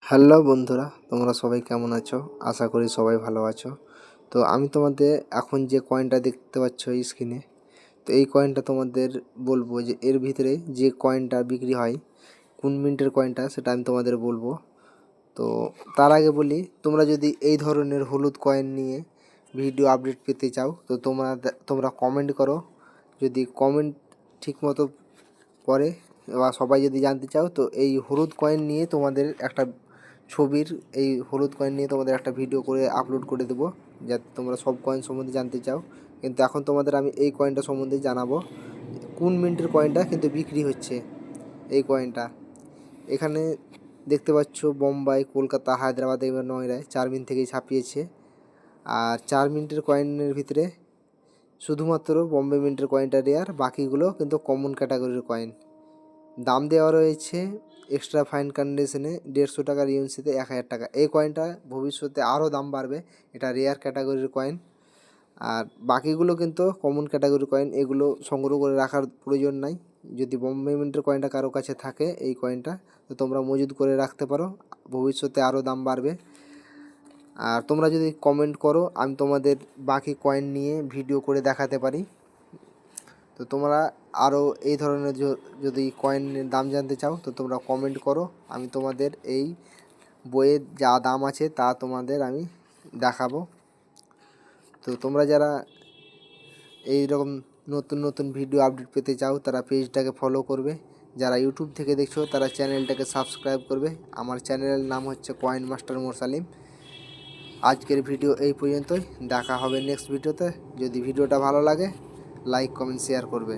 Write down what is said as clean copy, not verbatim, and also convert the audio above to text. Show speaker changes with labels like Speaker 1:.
Speaker 1: Hello বন্ধুরা, তোমরা সবাই কেমন আছো? আশা করি সবাই ভালো আছো। তো আমি তোমাদের এখন যে কয়েনটা দেখতে পাচ্ছ স্ক্রিনে, তো এই কয়েনটা তোমাদের বলবো যে এর ভিতরে যে কয়েনটা বিক্রি হয়, কোন মিন্টের কয়েনটা সেটা আমি তোমাদের বলবো। তো তার আগে বলি, তোমরা যদি এই ধরনের হলুদ কয়েন নিয়ে ভিডিও আপডেট পেতে চাও তো তোমরা কমেন্ট করো। যদি কমেন্ট ঠিকমতো পরে বা সবাই যদি জানতে চাও তো এই হলুদ কয়েন নিয়ে তোমাদের একটা ছবির এই হলুদ কয়েন নিয়ে তোমাদের একটা ভিডিও করে আপলোড করে দেবো, যাতে তোমরা সব কয়েন সম্বন্ধে জানতে চাও। কিন্তু এখন তোমাদের আমি এই কয়েনটা সম্বন্ধে জানাবো, কোন মিন্টের কয়েনটা কিন্তু বিক্রি হচ্ছে। এই কয়েনটা এখানে দেখতে পাচ্ছ, বোম্বাই, কলকাতা, হায়দ্রাবাদ এবং নয়ডায় 4 মিনিট থেকেই ছাপিয়েছে। আর 4 মিনিটের কয়েনের ভিতরে শুধুমাত্র বম্বে মিন্টের কয়েনটা রেয়ার, বাকিগুলো কিন্তু কমন ক্যাটাগরির কয়েন। দাম দেওয়া রয়েছে এক্সট্রা ফাইন কন্ডিশনে 150 টাকার ইউএনসিতে 1000 টাকা। এই কয়েনটা ভবিষ্যতে আরও দাম বাড়বে, এটা রেয়ার ক্যাটাগরির কয়েন। আর বাকিগুলো কিন্তু কমন ক্যাটাগরির কয়েন, এগুলো সংগ্রহ করে রাখার প্রয়োজন নাই। যদি বোম্বে মিন্টের কয়েনটা কারো কাছে থাকে এই কয়েনটা, তো তোমরা মজুদ করে রাখতে পারো, ভবিষ্যতে আরও দাম বাড়বে। আর তোমরা যদি কমেন্ট করো আমি তোমাদের বাকি কয়েন নিয়ে ভিডিও করে দেখাতে পারি। তো তোমরা আরও এই ধরনের যদি কয়েনের দাম জানতে চাও তো তোমরা কমেন্ট করো, আমি তোমাদের এই বইয়ের যা দাম আছে তা তোমাদের আমি দেখাবো। তো তোমরা যারা এই রকম নতুন নতুন ভিডিও আপডেট পেতে চাও তারা পেজটাকে ফলো করবে। যারা ইউটিউব থেকে দেখছো তারা চ্যানেলটাকে সাবস্ক্রাইব করবে। আমার চ্যানেলের নাম হচ্ছে কয়েন মাস্টার মোরসালিম। আজকের ভিডিও এই পর্যন্তই, দেখা হবে নেক্সট ভিডিওতে। যদি ভিডিওটা ভালো লাগে লাইক কমেন্ট শেয়ার করবে।